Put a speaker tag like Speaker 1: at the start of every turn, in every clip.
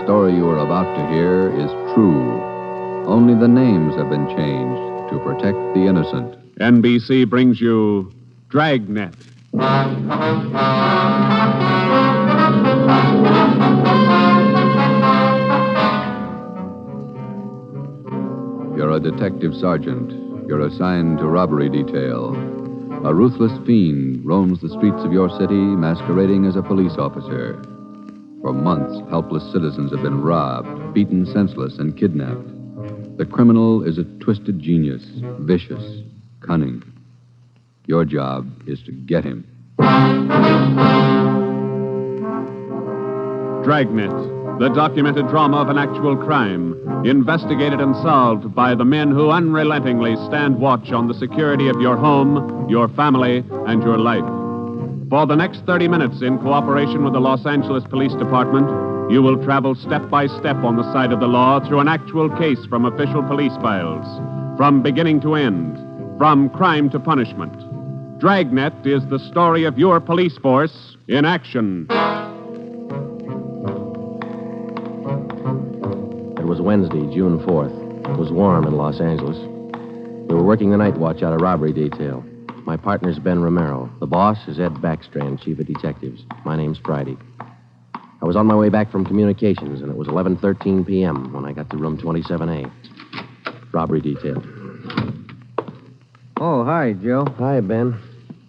Speaker 1: story you are about to hear is true. Only the names have been changed to protect the innocent.
Speaker 2: NBC brings you Dragnet.
Speaker 1: You're a detective sergeant. You're assigned to robbery detail. A ruthless fiend roams the streets of your city masquerading as a police officer. For months, helpless citizens have been robbed, beaten senseless, and kidnapped. The criminal is a twisted genius, vicious, cunning. Your job is to get him.
Speaker 2: Dragnet, the documented drama of an actual crime, investigated and solved by the men who unrelentingly stand watch on the security of your home, your family, and your life. For the next 30 minutes, in cooperation with the Los Angeles Police Department, you will travel step by step on the side of the law through an actual case from official police files, from beginning to end, from crime to punishment. Dragnet is the story of your police force in action.
Speaker 3: It was Wednesday, June 4th. It was warm in Los Angeles. We were working the night watch out of robbery detail. My partner's Ben Romero. The boss is Ed Backstrand, chief of detectives. My name's Friday. I was on my way back from communications, and it was 11:13 p.m. when I got to room 27A. Robbery detail.
Speaker 4: Oh, hi, Joe.
Speaker 3: Hi, Ben.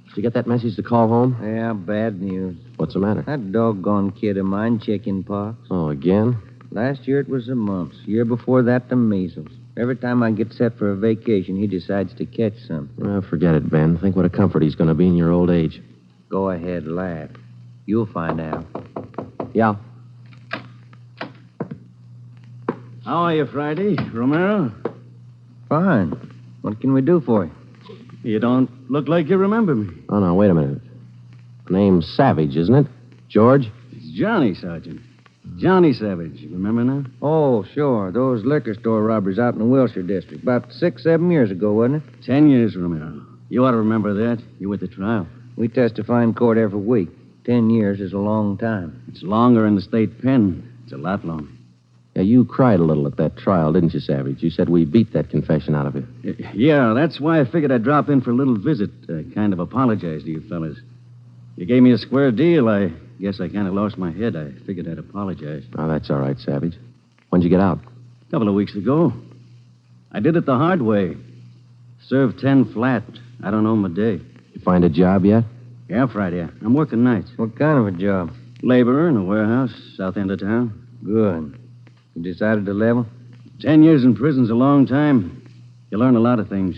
Speaker 3: Did you get that message to call home?
Speaker 4: Yeah, bad news.
Speaker 3: What's the matter?
Speaker 4: That doggone kid of mine, chicken pox.
Speaker 3: Oh, again?
Speaker 4: Last year it was the mumps. Year before that, the measles. Every time I get set for a vacation, he decides to catch something.
Speaker 3: Well, forget it, Ben. Think what a comfort he's going to be in your old age.
Speaker 4: Go ahead, laugh. You'll find out.
Speaker 3: Yeah.
Speaker 5: How are you, Friday? Romero?
Speaker 4: Fine. What can we do for you?
Speaker 5: You don't look like you remember me.
Speaker 3: Oh, no, wait a minute. Name's Savage, isn't it? George?
Speaker 5: It's Johnny, Sergeant. Johnny Savage. Remember now?
Speaker 4: Oh, sure. Those liquor store robberies out in the Wilshire district. About 6-7 years ago, wasn't it?
Speaker 5: 10 years, Romero. You ought to remember that. You were at the trial.
Speaker 4: We testify in court every week. 10 years is a long time.
Speaker 5: It's longer in the state pen. It's a lot longer.
Speaker 3: Yeah, you cried a little at that trial, didn't you, Savage? You said we beat that confession out of you.
Speaker 5: Yeah, that's why I figured I'd drop in for a little visit. Kind of apologize to you fellas. You gave me a square deal. I guess I kind of lost my head. I figured I'd apologize.
Speaker 3: Oh, that's all right, Savage. When'd you get out?
Speaker 5: A couple of weeks ago. I did it the hard way. Served 10 flat. I don't know my day.
Speaker 3: You find a job yet?
Speaker 5: Yeah, Friday. I'm working nights.
Speaker 4: What kind of a job?
Speaker 5: Laborer in a warehouse, south end of town.
Speaker 4: Good. You decided to level?
Speaker 5: 10 years in prison's a long time. You learn a lot of things.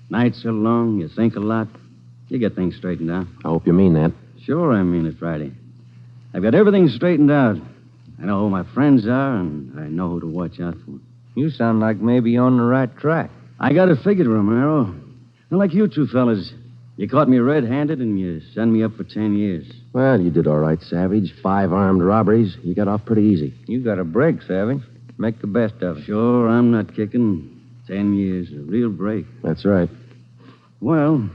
Speaker 5: Nights are long. You think a lot. You get things straightened out.
Speaker 3: I hope you mean that.
Speaker 5: Sure, I mean it, Friday. I've got everything straightened out. I know who my friends are, and I know who to watch out for.
Speaker 4: You sound like maybe you're on the right track.
Speaker 5: I got it figured, Romero. Not like you two fellas. You caught me red-handed, and you sent me up for 10 years.
Speaker 3: Well, you did all right, Savage. 5 armed robberies. You got off pretty easy.
Speaker 4: You got a break, Savage. Make the best of it.
Speaker 5: Sure, I'm not kicking. 10 years, a real break.
Speaker 3: That's right.
Speaker 5: Well,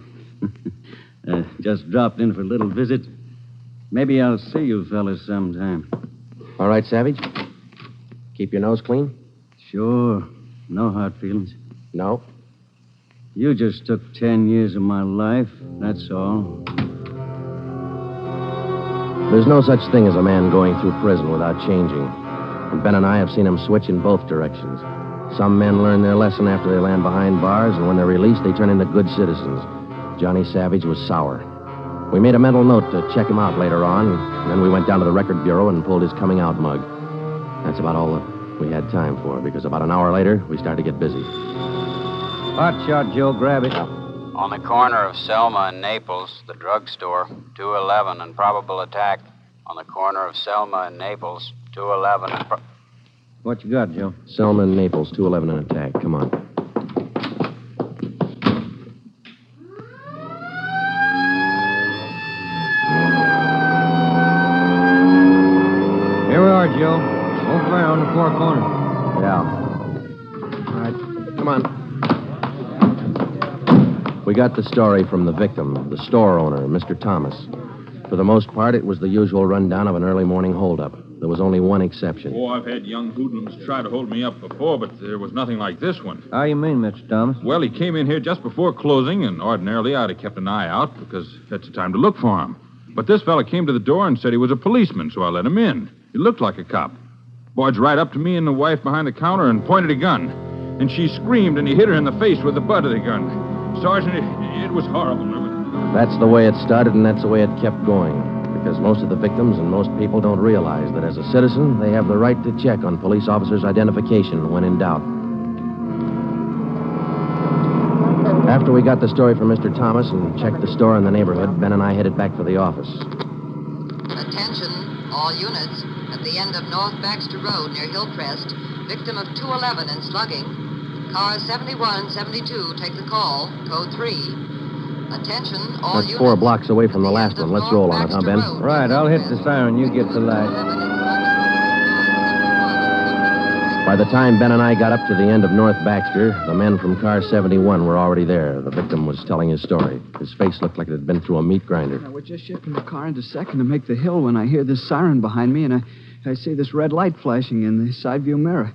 Speaker 5: just dropped in for a little visit. Maybe I'll see you fellas sometime.
Speaker 3: All right, Savage? Keep your nose clean?
Speaker 5: Sure. No hard feelings.
Speaker 3: No.
Speaker 5: You just took 10 years of my life, that's all.
Speaker 3: There's no such thing as a man going through prison without changing. And Ben and I have seen him switch in both directions. Some men learn their lesson after they land behind bars, and when they're released, they turn into good citizens. Johnny Savage was sour. We made a mental note to check him out later on, and then we went down to the record bureau and pulled his coming out mug. That's about all that we had time for, because about an hour later, we started to get busy.
Speaker 4: Hot shot, Joe. Grab it.
Speaker 6: On the corner of Selma and Naples, the drugstore, 211 and probable attack. On the corner of Selma and Naples, 211 and...
Speaker 4: What you got, Joe?
Speaker 3: Selma and Naples, 211 and attack. Come on.
Speaker 4: Here we are, Joe. Over there on the far corner.
Speaker 3: Yeah. All right. Come on. We got the story from the victim, the store owner, Mr. Thomas. For the most part, it was the usual rundown of an early morning holdup. There was only one exception.
Speaker 7: Oh, I've had young hoodlums try to hold me up before, but there was nothing like this one.
Speaker 4: How you mean, Mr. Thomas?
Speaker 7: Well, he came in here just before closing, and ordinarily I'd have kept an eye out because that's the time to look for him. But this fella came to the door and said he was a policeman, so I let him in. He looked like a cop. Barged right up to me and the wife behind the counter and pointed a gun. And she screamed, and he hit her in the face with the butt of the gun. Sergeant, it was horrible.
Speaker 3: That's the way it started, and that's the way it kept going. Because most of the victims and most people don't realize that as a citizen, they have the right to check on police officers' identification when in doubt. After we got the story from Mr. Thomas and checked the store in the neighborhood, Ben and I headed back for the office.
Speaker 8: Attention, all units. At the end of North Baxter Road near Hillcrest, victim of 211 and slugging. Car 7172, take the call. Code 3. Attention, all
Speaker 3: That's
Speaker 8: units.
Speaker 3: 4 blocks away from the last one. Let's roll on it, huh, Ben?
Speaker 4: Right, I'll hit the siren. You get the light.
Speaker 3: By the time Ben and I got up to the end of North Baxter, the men from car 71 were already there. The victim was telling his story. His face looked like it had been through a meat grinder.
Speaker 9: We're just shifting the car into second to make the hill when I hear this siren behind me, and I see this red light flashing in the side view mirror.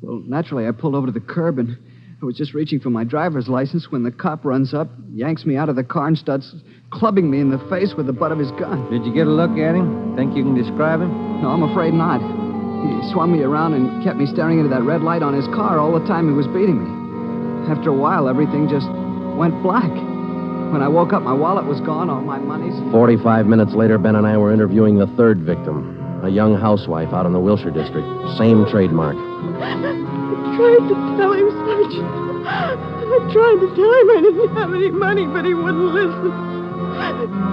Speaker 9: Well, naturally, I pulled over to the curb, and I was just reaching for my driver's license when the cop runs up, yanks me out of the car, and starts clubbing me in the face with the butt of his gun.
Speaker 4: Did you get a look at him? Think you can describe him?
Speaker 9: No, I'm afraid not. He swung me around and kept me staring into that red light on his car all the time he was beating me. After a while, everything just went black. When I woke up, my wallet was gone, all my money's...
Speaker 3: 45 minutes later, Ben and I were interviewing the third victim, a young housewife out in the Wilshire district. Same trademark.
Speaker 10: I tried to tell him, Sergeant. I tried to tell him I didn't have any money, but he wouldn't listen.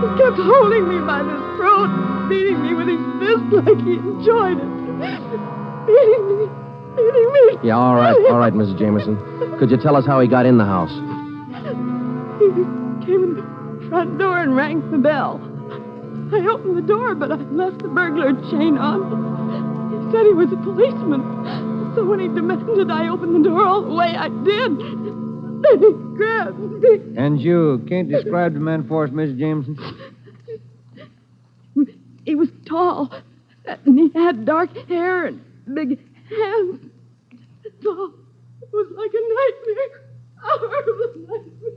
Speaker 10: He kept holding me by the throat and beating me with his fist like he enjoyed it. Beating me.
Speaker 3: Yeah, all right, Mrs. Jameson. Could you tell us how he got in the house?
Speaker 10: He came in the front door and rang the bell. I opened the door, but I left the burglar chain on. He said he was a policeman. So when he demanded I open the door all the way, I did. Then he grabbed me.
Speaker 4: And you can't describe the man for us, Miss Jameson?
Speaker 10: He was tall, and he had dark hair and big hands. That's all. It was like a nightmare. A horrible nightmare.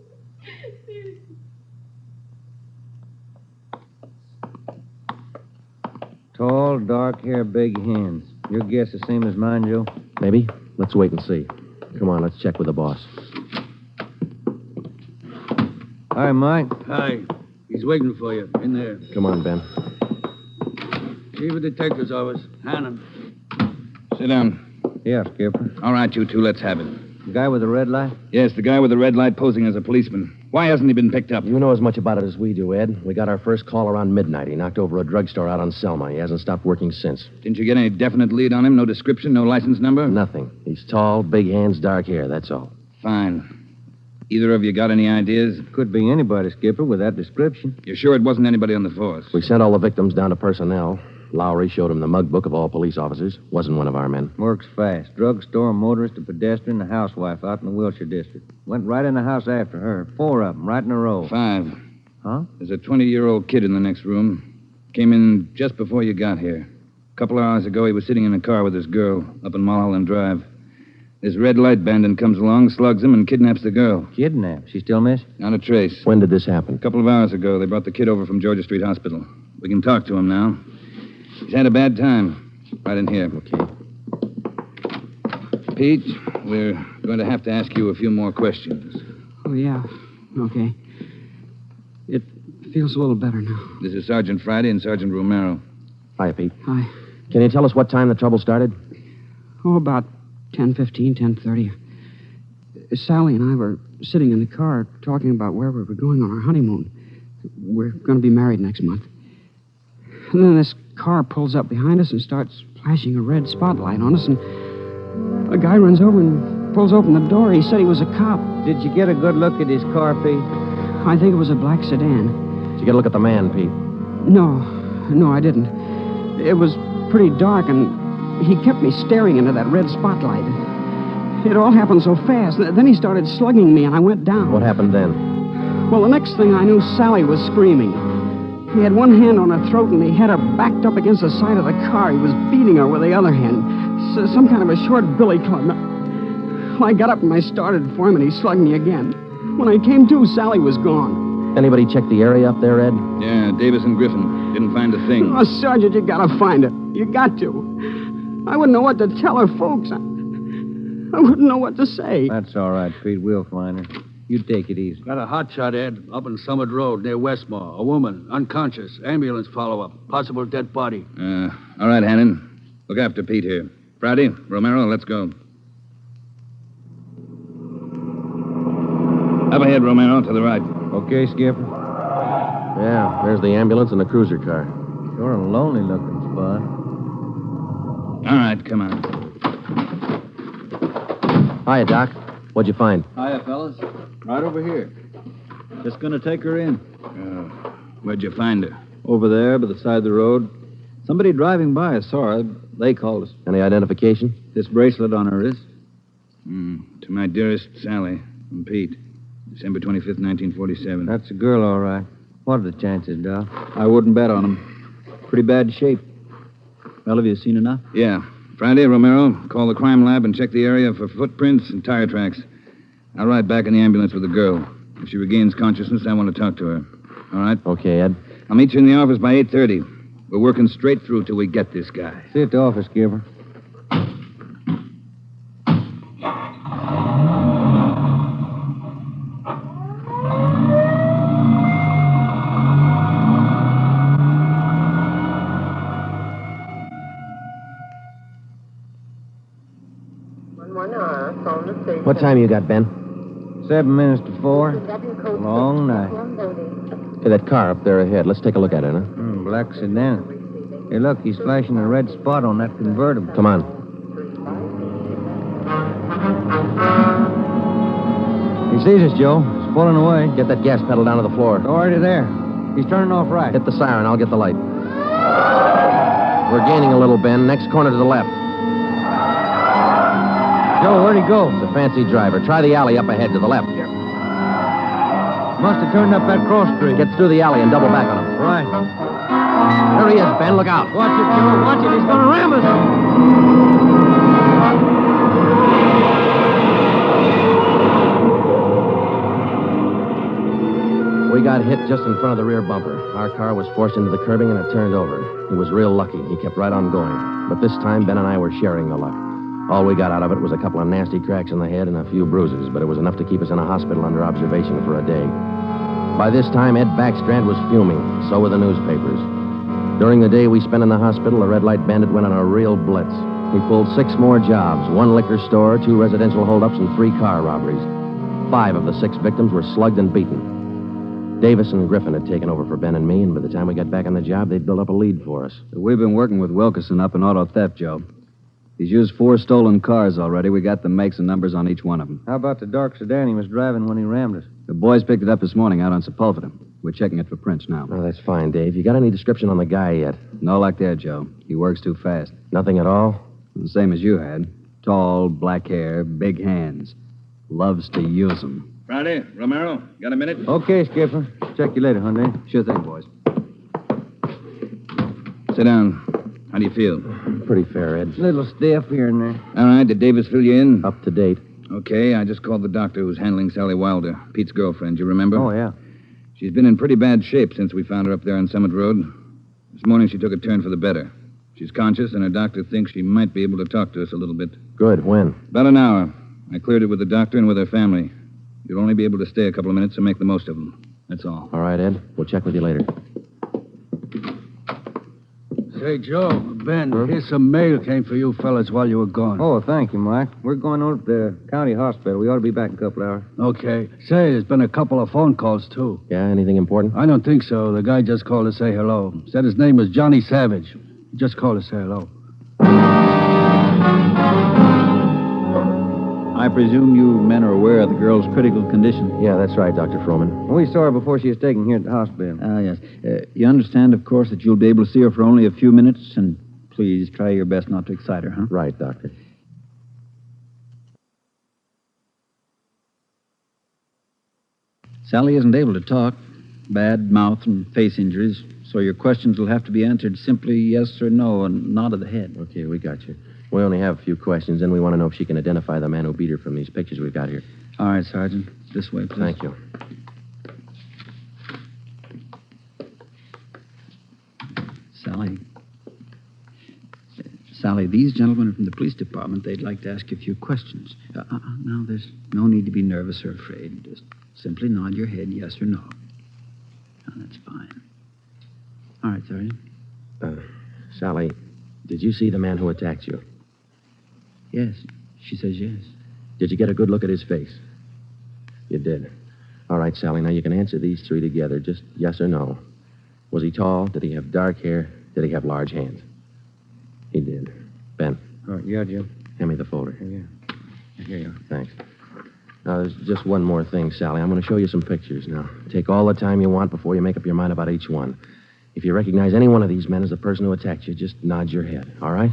Speaker 4: Tall, dark hair, big hands. Your guess the same as mine, Joe?
Speaker 3: Maybe. Let's wait and see. Come on, let's check with the boss.
Speaker 4: Hi, Mike.
Speaker 11: Hi. He's waiting for you in there.
Speaker 3: Come on, Ben.
Speaker 11: Chief of Detective's office. Hannon.
Speaker 12: Sit down.
Speaker 4: Yeah, Skipper.
Speaker 12: All right, you two, let's have it.
Speaker 4: The guy with the red light?
Speaker 12: Yes, the guy with the red light posing as a policeman. Why hasn't he been picked up?
Speaker 3: You know as much about it as we do, Ed. We got our first call around midnight. He knocked over a drugstore out on Selma. He hasn't stopped working since.
Speaker 12: Didn't you get any definite lead on him? No description, no license number?
Speaker 3: Nothing. He's tall, big hands, dark hair, that's all.
Speaker 12: Fine. Either of you got any ideas?
Speaker 4: Could be anybody, Skipper, with that description.
Speaker 12: You're sure it wasn't anybody on the force?
Speaker 3: We sent all the victims down to personnel. Lowry showed him the mug book of all police officers. Wasn't one of our men.
Speaker 4: Works fast. Drugstore, a motorist, a pedestrian, a housewife out in the Wilshire district. Went right in the house after her. 4 of them, right in a row.
Speaker 12: 5.
Speaker 4: Huh?
Speaker 12: There's a 20-year-old kid in the next room. Came in just before you got here. A couple of hours ago, he was sitting in a car with his girl up in Mulholland Drive. This red light bandit comes along, slugs him, and kidnaps the girl.
Speaker 4: Kidnapped? She still missing?
Speaker 12: Not a trace.
Speaker 3: When did this happen?
Speaker 12: A couple of hours ago, they brought the kid over from Georgia Street Hospital. We can talk to him now. He's had a bad time. Right in here.
Speaker 3: Okay.
Speaker 12: Pete, we're going to have to ask you a few more questions.
Speaker 9: Oh, yeah. Okay. It feels a little better now.
Speaker 12: This is Sergeant Friday and Sergeant Romero.
Speaker 3: Hi, Pete.
Speaker 9: Hi.
Speaker 3: Can you tell us what time the trouble started?
Speaker 9: Oh, about 10:15, 10:30. Sally and I were sitting in the car talking about where we were going on our honeymoon. We're going to be married next month. And then this car pulls up behind us and starts flashing a red spotlight on us, and a guy runs over and pulls open the door. He said he was a cop.
Speaker 4: Did you get a good look at his car, Pete?
Speaker 9: I think it was a black sedan.
Speaker 3: Did you get a look at the man, Pete?
Speaker 9: No, I didn't. It was pretty dark, and he kept me staring into that red spotlight. It all happened so fast. Then he started slugging me, and I went down.
Speaker 3: What happened then?
Speaker 9: Well, the next thing I knew, Sally was screaming. He had one hand on her throat, and he had her backed up against the side of the car. He was beating her with the other hand. Some kind of a short billy club. Well, I got up and I started for him, and he slugged me again. When I came to, Sally was gone.
Speaker 3: Anybody check the area up there, Ed?
Speaker 12: Yeah, Davis and Griffin. Didn't find a thing.
Speaker 9: Oh, Sergeant, you gotta find it. You got to. I wouldn't know what to tell her folks. I wouldn't know what to say.
Speaker 4: That's all right, Pete. We'll find her. You take it easy.
Speaker 11: Got a hot shot, Ed, up on Summit Road near Westmore. A woman, unconscious. Ambulance follow-up. Possible dead body.
Speaker 12: All right, Hannon. Look after Pete here. Friday, Romero, let's go. Up ahead, Romero, to the right.
Speaker 4: Okay, Skipper?
Speaker 3: Yeah, there's the ambulance and the cruiser car.
Speaker 4: Sure a lonely-looking spot.
Speaker 12: All right, come on.
Speaker 3: Hiya, Doc. What'd you find?
Speaker 11: Hiya, fellas. Right over here. Just gonna take her in.
Speaker 12: Where'd you find her?
Speaker 11: Over there, by the side of the road. Somebody driving by saw her. They called us.
Speaker 3: Any identification?
Speaker 11: This bracelet on her wrist.
Speaker 12: To my dearest Sally from Pete. December 25th, 1947.
Speaker 4: That's a girl, all right. What are the chances, Doc?
Speaker 11: I wouldn't bet on them. Pretty bad shape. Well, have you seen enough?
Speaker 12: Yeah. Friday, Romero, call the crime lab and check the area for footprints and tire tracks. I'll ride back in the ambulance with the girl. If she regains consciousness, I want to talk to her. All right?
Speaker 3: Okay, Ed.
Speaker 12: I'll meet you in the office by 8:30. We're working straight through till we get this guy.
Speaker 4: See you at the office, Skipper.
Speaker 3: What time you got, Ben?
Speaker 4: 7 minutes to 4. Long night.
Speaker 3: Hey, that car up there ahead. Let's take a look at it, huh?
Speaker 4: Black sedan. Hey, look, he's flashing a red spot on that convertible.
Speaker 3: Come on.
Speaker 4: He sees us, Joe. He's pulling away.
Speaker 3: Get that gas pedal down to the floor.
Speaker 4: Already there. He's turning off right.
Speaker 3: Hit the siren. I'll get the light. We're gaining a little, Ben. Next corner to the left.
Speaker 4: Joe, where'd he go?
Speaker 3: It's a fancy driver. Try the alley up ahead to the left here.
Speaker 4: Must have turned up that cross street.
Speaker 3: Get through the alley and double back on him.
Speaker 4: Right.
Speaker 3: There he is, Ben. Look out.
Speaker 4: Watch it, Joe. Watch it. He's going to ram us.
Speaker 3: We got hit just in front of the rear bumper. Our car was forced into the curbing and it turned over. He was real lucky. He kept right on going. But this time, Ben and I were sharing the luck. All we got out of it was a couple of nasty cracks in the head and a few bruises, but it was enough to keep us in a hospital under observation for a day. By this time, Ed Backstrand was fuming. So were the newspapers. During the day we spent in the hospital, the Red Light Bandit went on a real blitz. He pulled 6 more jobs, 1 liquor store, 2 residential holdups, and 3 car robberies. 5 of the 6 victims were slugged and beaten. Davis and Griffin had taken over for Ben and me, and by the time we got back on the job, they'd built up a lead for us.
Speaker 13: We've been working with Wilkerson up in auto theft, Joe. He's used 4 stolen cars already. We got the makes and numbers on each one of them.
Speaker 4: How about the dark sedan he was driving when he rammed us?
Speaker 13: The boys picked it up this morning out on Sepulveda. We're checking it for prints now.
Speaker 3: Oh, that's fine, Dave. You got any description on the guy yet?
Speaker 13: No luck there, Joe. He works too fast.
Speaker 3: Nothing at all?
Speaker 13: The same as you had. Tall, black hair, big hands. Loves to use them.
Speaker 12: Friday, Romero, got a minute?
Speaker 4: Okay, Skipper. Check you later, Hyundai.
Speaker 13: Sure thing, boys.
Speaker 12: Sit down. How do you feel?
Speaker 3: Pretty fair, Ed.
Speaker 4: Little stiff here and there.
Speaker 12: All right, did Davis fill you in?
Speaker 3: Up to date.
Speaker 12: Okay, I just called the doctor who's handling Sally Wilder, Pete's girlfriend, you remember?
Speaker 4: Oh, yeah.
Speaker 12: She's been in pretty bad shape since we found her up there on Summit Road. This morning she took a turn for the better. She's conscious, and her doctor thinks she might be able to talk to us a little bit.
Speaker 3: Good. When?
Speaker 12: About an hour. I cleared it with the doctor and with her family. You'll only be able to stay a couple of minutes, so make the most of them. That's all.
Speaker 3: All right, Ed. We'll check with you later.
Speaker 11: Say, Joe, Ben, here's some mail came for you fellas while you were gone.
Speaker 4: Oh, thank you, Mike. We're going over to the county hospital. We ought to be back in a couple hours.
Speaker 11: Okay. Say, there's been a couple of phone calls, too.
Speaker 3: Yeah, anything important?
Speaker 11: I don't think so. The guy just called to say hello. Said his name was Johnny Savage. He just called to say hello.
Speaker 14: I presume you men are aware of the girl's critical condition.
Speaker 3: Yeah, that's right, Dr. Froman.
Speaker 4: We saw her before she was taken here at the hospital.
Speaker 14: Yes. You understand, of course, that you'll be able to see her for only a few minutes, and please try your best not to excite her, huh?
Speaker 3: Right, Doctor.
Speaker 14: Sally isn't able to talk. Bad mouth and face injuries. So your questions will have to be answered simply yes or no and nod of the head.
Speaker 3: Okay, we got you. We only have a few questions, and we want to know if she can identify the man who beat her from these pictures we've got here.
Speaker 14: All right, Sergeant. This way, please.
Speaker 3: Thank you.
Speaker 14: Sally, these gentlemen are from the police department. They'd like to ask you a few questions. Now, there's no need to be nervous or afraid. Just simply nod your head yes or no. Now, that's fine. All right, Sergeant.
Speaker 3: Sally, did you see the man who attacked you?
Speaker 14: Yes. She says yes.
Speaker 3: Did you get a good look at his face? You did. All right, Sally, now you can answer these three together. Just yes or no. Was he tall? Did he have dark hair? Did he have large hands? He did. Ben.
Speaker 4: All right, yeah, Jim.
Speaker 3: Hand me the folder.
Speaker 4: Yeah. Here you are.
Speaker 3: Thanks. Now, there's just one more thing, Sally. I'm going to show you some pictures now. Take all the time you want before you make up your mind about each one. If you recognize any one of these men as the person who attacked you, just nod your head, all right?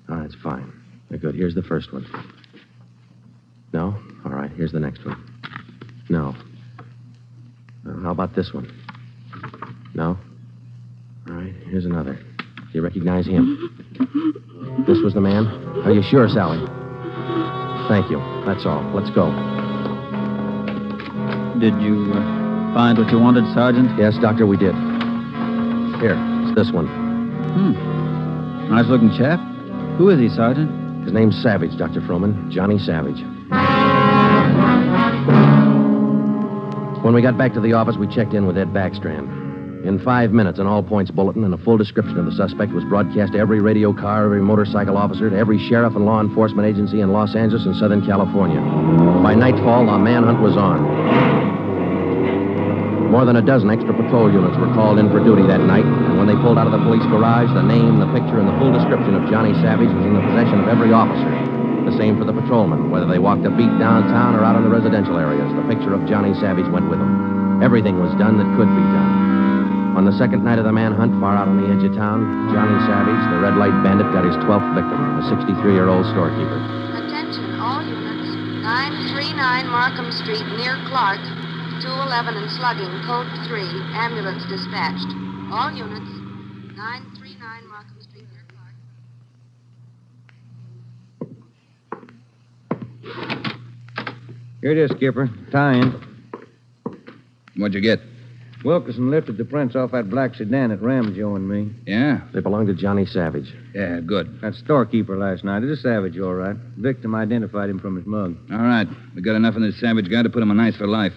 Speaker 3: All right, that's fine. Good. Here's the first one. No? All right, here's the next one. No. How about this one? No? All right, here's another. Do you recognize him? This was the man? Are you sure, Sally? Thank you. That's all. Let's go.
Speaker 14: Did you find what you wanted, Sergeant?
Speaker 3: Yes, Doctor, we did. Here, it's this one.
Speaker 14: Nice-looking chap. Who is he, Sergeant?
Speaker 3: His name's Savage, Dr. Froman. Johnny Savage. When we got back to the office, we checked in with Ed Backstrand. In 5 minutes, an all-points bulletin and a full description of the suspect was broadcast to every radio car, every motorcycle officer, to every sheriff and law enforcement agency in Los Angeles and Southern California. By nightfall, the manhunt was on. More than a dozen extra patrol units were called in for duty that night, and when they pulled out of the police garage, the name, the picture, and the full description of Johnny Savage was in the possession of every officer. The same for the patrolmen, whether they walked a beat downtown or out in the residential areas. The picture of Johnny Savage went with them. Everything was done that could be done. On the second night of the manhunt, far out on the edge of town, Johnny Savage, the red light bandit, got his 12th victim, a 63-year-old storekeeper.
Speaker 8: Attention, all units. 939 Markham Street, near Clark. 211 and slugging, code 3. Ambulance dispatched. All units. 939 Markham Street, near Clark.
Speaker 4: Here it is, Skipper. Tie-in.
Speaker 12: What'd you get?
Speaker 4: Wilkerson lifted the prints off that black sedan that rammed Joe and me.
Speaker 12: Yeah?
Speaker 3: They belonged to Johnny Savage.
Speaker 12: Yeah, good.
Speaker 4: That storekeeper last night. It is Savage, all right. Victim identified him from his mug.
Speaker 12: All right. We got enough of this Savage guy to put him on ice for life.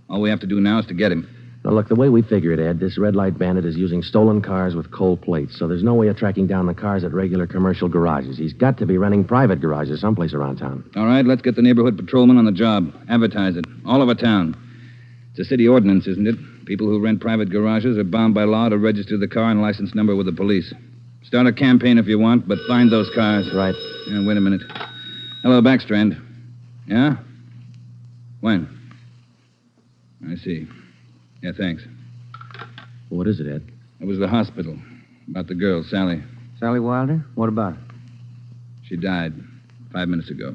Speaker 12: All we have to do now is to get him.
Speaker 3: Now, look, the way we figure it, Ed, this red light bandit is using stolen cars with cold plates, so there's no way of tracking down the cars at regular commercial garages. He's got to be renting private garages someplace around town.
Speaker 12: All right, let's get the neighborhood patrolman on the job. Advertise it. All over town. It's a city ordinance, isn't it? People who rent private garages are bound by law to register the car and license number with the police. Start a campaign if you want, but find those cars.
Speaker 3: Right.
Speaker 12: Yeah, wait a minute. Hello, Backstrand. Yeah? When? I see. Yeah, thanks.
Speaker 3: What is it, Ed?
Speaker 12: It was the hospital. About the girl, Sally.
Speaker 4: Sally Wilder? What about her?
Speaker 12: She died 5 minutes ago.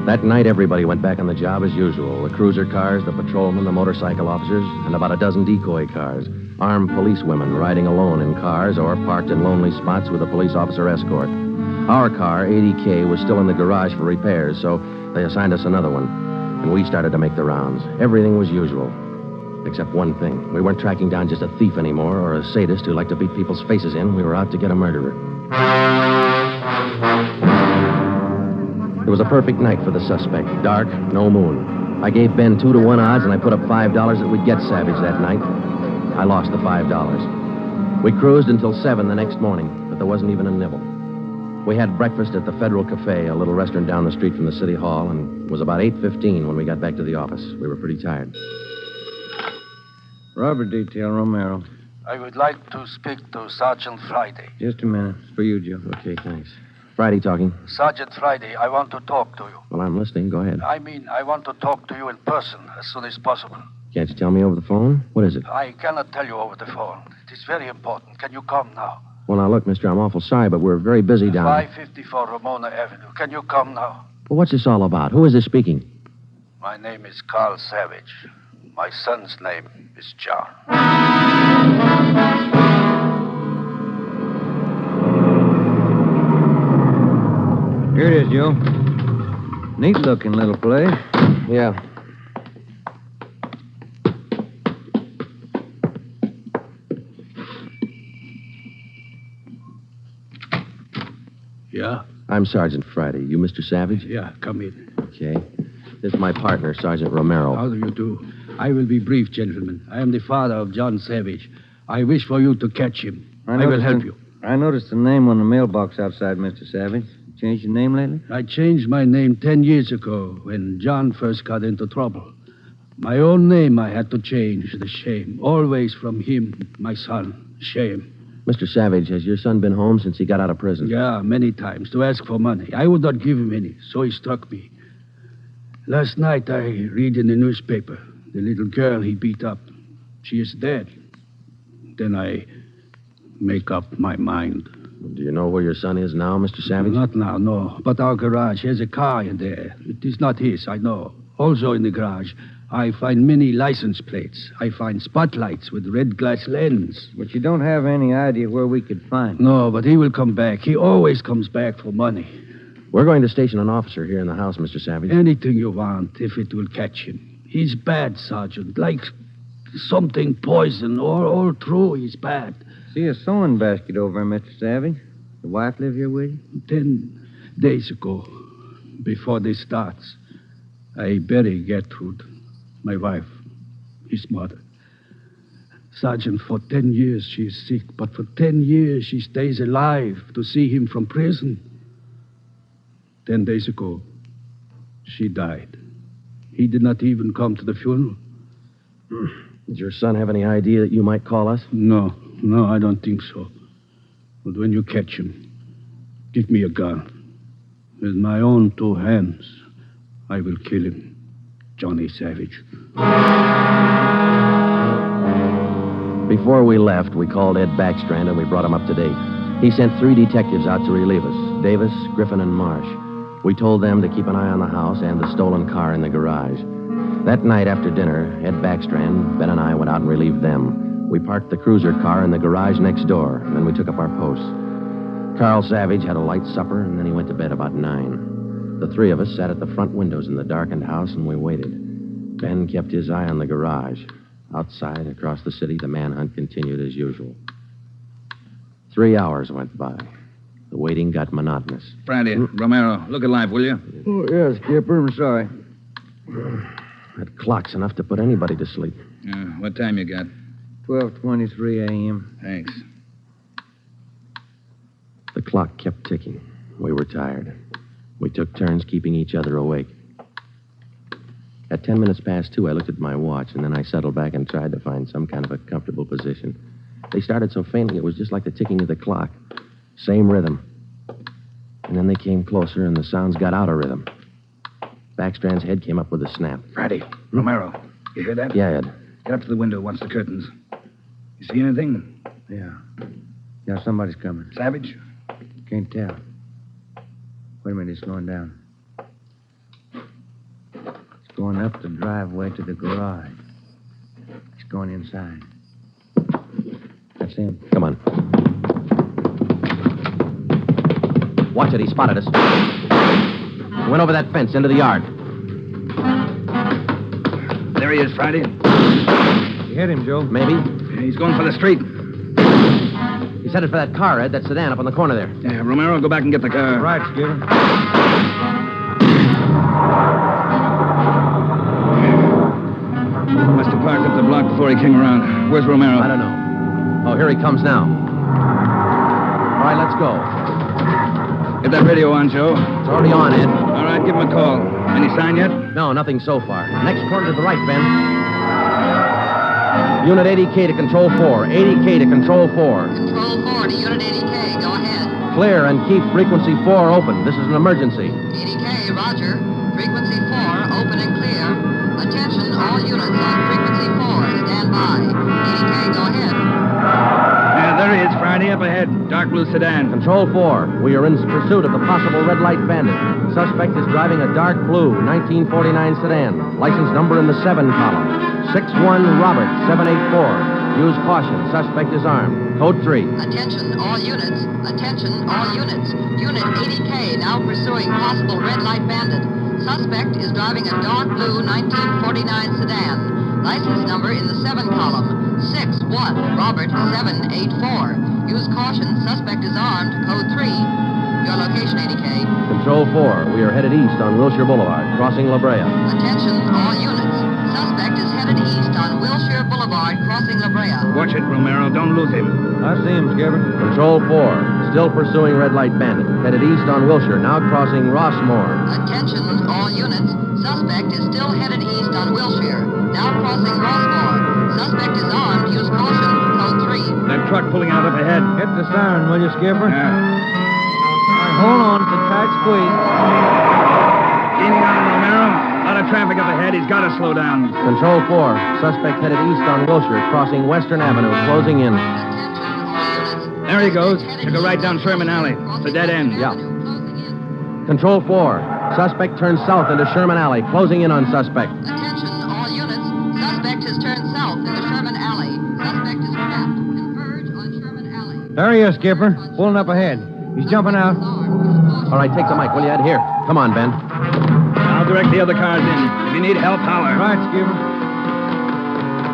Speaker 3: That night, everybody went back on the job as usual. The cruiser cars, the patrolmen, the motorcycle officers, and about a dozen decoy cars. Armed policewomen riding alone in cars or parked in lonely spots with a police officer escort. Our car, 80K, was still in the garage for repairs, so they assigned us another one. And we started to make the rounds. Everything was usual. Except one thing. We weren't tracking down just a thief anymore or a sadist who liked to beat people's faces in. We were out to get a murderer. It was a perfect night for the suspect. Dark, no moon. I gave Ben 2-to-1 odds, and I put up $5 that we'd get Savage that night. I lost the $5. We cruised until 7 the next morning, but there wasn't even a nibble. We had breakfast at the Federal Cafe, a little restaurant down the street from the city hall, and it was about 8:15 when we got back to the office. We were pretty tired.
Speaker 4: Robber detail, Romero.
Speaker 15: I would like to speak to Sergeant Friday.
Speaker 4: Just a minute. It's for you, Joe.
Speaker 3: Okay, thanks. Friday talking.
Speaker 15: Sergeant Friday, I want to talk to you.
Speaker 3: Well, I'm listening. Go ahead.
Speaker 15: I want to talk to you in person as soon as possible.
Speaker 3: Can't you tell me over the phone? What is it?
Speaker 15: I cannot tell you over the phone. It is very important. Can you come now?
Speaker 3: Well, now, look, mister, I'm awful sorry, but we're very busy down
Speaker 15: 554 Ramona Avenue. Can you come now?
Speaker 3: Well, what's this all about? Who is this speaking?
Speaker 15: My name is Carl Savage. My son's name is John.
Speaker 4: Here it is, Joe. Neat-looking little place.
Speaker 3: Yeah.
Speaker 11: Yeah?
Speaker 3: I'm Sergeant Friday. You Mr. Savage?
Speaker 11: Yeah, come in.
Speaker 3: Okay. This is my partner, Sergeant Romero.
Speaker 11: How do you do? I will be brief, gentlemen. I am the father of John Savage. I wish for you to catch him. I will help you.
Speaker 4: I noticed the name on the mailbox outside, Mr. Savage. Changed your name lately?
Speaker 11: I changed my name 10 years ago when John first got into trouble. My own name I had to change. The shame. Always from him, my son. Shame.
Speaker 3: Mr. Savage, has your son been home since he got out of prison?
Speaker 11: Yeah, many times to ask for money. I would not give him any, so he struck me. Last night I read in the newspaper the little girl he beat up. She is dead. Then I make up my mind.
Speaker 3: Do you know where your son is now, Mr. Savage?
Speaker 11: Not now, no. But our garage has a car in there. It is not his, I know. Also in the garage, I find many license plates. I find spotlights with red glass lens.
Speaker 4: But you don't have any idea where we could find him.
Speaker 11: No, but he will come back. He always comes back for money.
Speaker 3: We're going to station an officer here in the house, Mr. Savage.
Speaker 11: Anything you want, if it will catch him. He's bad, Sergeant. Like something poison. All through, he's bad.
Speaker 4: See a sewing basket over there, Mr. Savage. The wife live here with you?
Speaker 11: 10 days ago, before this starts, I buried Gertrude, my wife, his mother. Sergeant, for 10 years she is sick, but for 10 years she stays alive to see him from prison. 10 days ago, she died. He did not even come to the funeral.
Speaker 3: Did your son have any idea that you might call us?
Speaker 11: No, I don't think so. But when you catch him, give me a gun. With my own 2 hands, I will kill him. Johnny Savage.
Speaker 3: Before we left, we called Ed Backstrand and we brought him up to date. He sent 3 detectives out to relieve us, Davis, Griffin, and Marsh. We told them to keep an eye on the house and the stolen car in the garage. That night after dinner, Ed Backstrand, Ben, and I went out and relieved them. We parked the cruiser car in the garage next door, and then we took up our posts. Carl Savage had a light supper, and then he went to bed about 9. The 3 of us sat at the front windows in the darkened house, and we waited. Ben kept his eye on the garage. Outside, across the city, the manhunt continued as usual. 3 hours went by. The waiting got monotonous.
Speaker 12: Friday, Romero, look alive, will you?
Speaker 4: Oh, yes, Skipper. I'm sorry.
Speaker 3: That clock's enough to put anybody to sleep.
Speaker 12: What time you got?
Speaker 4: 12:23 a.m.
Speaker 12: Thanks.
Speaker 3: The clock kept ticking. We were tired. We took turns keeping each other awake. At 10 minutes past 2, I looked at my watch, and then I settled back and tried to find some kind of a comfortable position. They started so faintly, it was just like the ticking of the clock. Same rhythm. And then they came closer, and the sounds got out of rhythm. Backstrand's head came up with a snap.
Speaker 12: Friday, Romero, you hear that?
Speaker 3: Yeah, Ed.
Speaker 12: Get up to the window, watch the curtains. You see anything?
Speaker 4: Yeah. Yeah, somebody's coming.
Speaker 12: Savage?
Speaker 4: Can't tell. Wait a minute, it's slowing down. It's going up the driveway to the garage. It's going inside. That's him.
Speaker 3: Come on. Watch it, he spotted us. He went over that fence into the yard.
Speaker 12: There he is, Friday.
Speaker 4: You hit him, Joe.
Speaker 3: Maybe.
Speaker 12: Yeah, he's going for the street.
Speaker 3: He's headed for that car, Ed, that sedan up on the corner there.
Speaker 12: Yeah, Romero, go back and get the car.
Speaker 4: Right, Skipper.
Speaker 12: Must have parked up the block before he came around. Where's Romero?
Speaker 3: I don't know. Oh, here he comes now. All right, let's go.
Speaker 12: Get that radio on, Joe.
Speaker 3: It's already on, Ed.
Speaker 12: All right, give him a call. Any sign yet?
Speaker 3: No, nothing so far. Next corner to the right, Ben. Unit 80K to Control 4. 80K to Control 4.
Speaker 8: Control 4 to Unit 80K. Go ahead.
Speaker 3: Clear and keep frequency 4 open. This is an emergency.
Speaker 8: 80K, roger. Frequency 4, open and clear. Attention, all units on frequency 4. Stand by. 80K, go ahead.
Speaker 12: Yeah, there he is, Friday, up ahead. Dark blue sedan.
Speaker 3: Control 4. We are in pursuit of the possible red light bandit. Suspect is driving a dark blue 1949 sedan. License number in the 7 column. 61 Robert, 784. Use caution. Suspect is armed. Code 3.
Speaker 8: Attention, all units. Attention, all units. Unit 80K now pursuing possible red light bandit. Suspect is driving a dark blue 1949 sedan. License number in the 7 column. 61 Robert 784. Use caution. Suspect is armed. Code 3. Your location, 80K.
Speaker 3: Control 4. We are headed east on Wilshire Boulevard, crossing La Brea.
Speaker 8: Attention, all units. Suspect is headed east on Wilshire Boulevard, crossing La Brea.
Speaker 12: Watch it, Romero. Don't lose him.
Speaker 11: I see him, Skipper.
Speaker 3: Control 4. Still pursuing red light bandit. Headed east on Wilshire, now crossing Rossmore.
Speaker 8: Attention, all units. Suspect is still headed east on Wilshire, now crossing Rossmore. Suspect is armed. Use caution. Code 3.
Speaker 12: That truck pulling out up ahead.
Speaker 11: Hit the siren, will you, Skipper?
Speaker 12: Yeah.
Speaker 11: Hold on, it's a tight squeeze.
Speaker 12: Gaining on him, Romero. A lot of traffic up ahead. He's got to slow down.
Speaker 3: Control 4. Suspect headed east on Wilshire, crossing Western Avenue, closing in.
Speaker 12: There he goes. Took a right down Sherman Alley. It's a dead end.
Speaker 3: Yeah. Control 4. Suspect turns south into Sherman Alley, closing in on suspect.
Speaker 8: Attention, all units. Suspect has turned south into Sherman Alley. Suspect is trapped. Converge on Sherman Alley.
Speaker 11: There he is, Skipper. Pulling up ahead. He's jumping out.
Speaker 3: All right, take the mic, will you, Ed? Here. Come on, Ben.
Speaker 12: I'll direct the other cars in. If you need help, holler.
Speaker 11: Right, Skipper.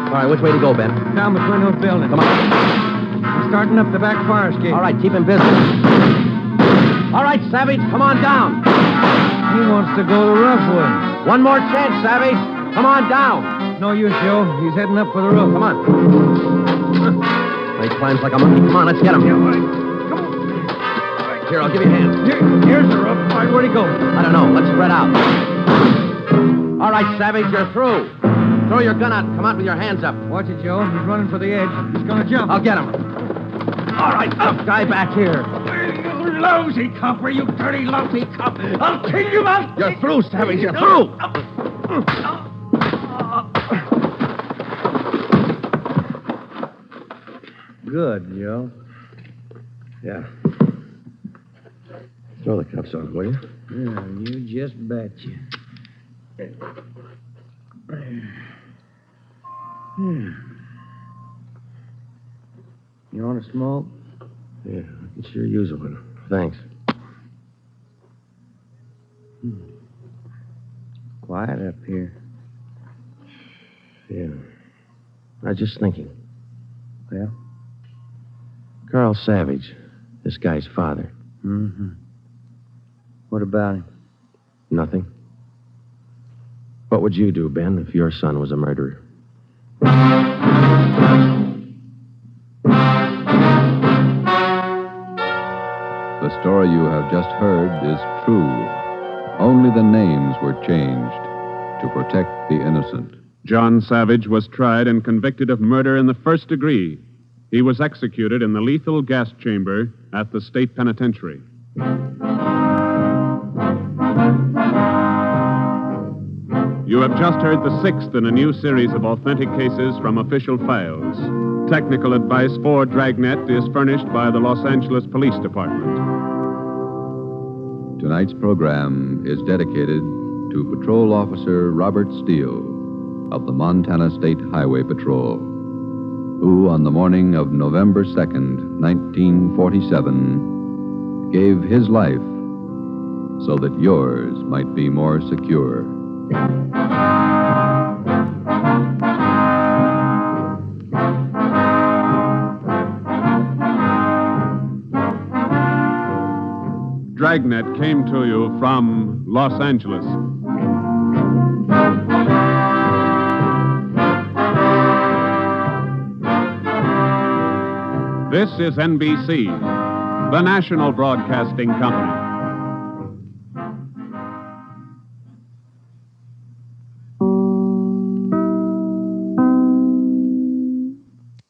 Speaker 3: All right, which way to go, Ben?
Speaker 11: Down between those buildings.
Speaker 3: Come on.
Speaker 11: He's starting up the back fire escape.
Speaker 3: All right, keep him busy. All right, Savage, come on down.
Speaker 11: He wants to go the rough way.
Speaker 3: One more chance, Savage. Come on down.
Speaker 11: No use, Joe. He's heading up for the roof.
Speaker 3: Come on. He climbs like a monkey. Come on, let's get him.
Speaker 11: Yeah, all right.
Speaker 3: Here, I'll give you a hand.
Speaker 11: Here's the roof. All right, where'd he go?
Speaker 3: I don't know. Let's spread out. All right, Savage, you're through. Throw your gun out and come out with your hands up.
Speaker 11: Watch it, Joe. He's running for the edge. He's going to jump.
Speaker 3: I'll get him. All right, up, guy back here.
Speaker 11: You lousy copper, you dirty, lousy cop. I'll kill you, man.
Speaker 3: You're through, Savage. You're through.
Speaker 11: Good, Joe.
Speaker 3: Yeah. Throw the cuffs on, will you?
Speaker 11: Yeah, you just betcha. You want to smoke?
Speaker 3: Yeah, I can sure use one. Thanks.
Speaker 11: Quiet up here.
Speaker 3: Yeah. I was just thinking.
Speaker 11: Well?
Speaker 3: Carl Savage, this guy's father.
Speaker 11: Mm-hmm. What about him?
Speaker 3: Nothing. What would you do, Ben, if your son was a murderer?
Speaker 1: The story you have just heard is true. Only the names were changed to protect the innocent.
Speaker 2: John Savage was tried and convicted of murder in the first degree. He was executed in the lethal gas chamber at the state penitentiary. You have just heard the sixth in a new series of authentic cases from official files. Technical advice for Dragnet is furnished by the Los Angeles Police Department.
Speaker 1: Tonight's program is dedicated to Patrol Officer Robert Steele of the Montana State Highway Patrol, who on the morning of November 2nd, 1947, gave his life so that yours might be more secure.
Speaker 2: Dragnet came to you from Los Angeles. This is NBC, the national broadcasting company.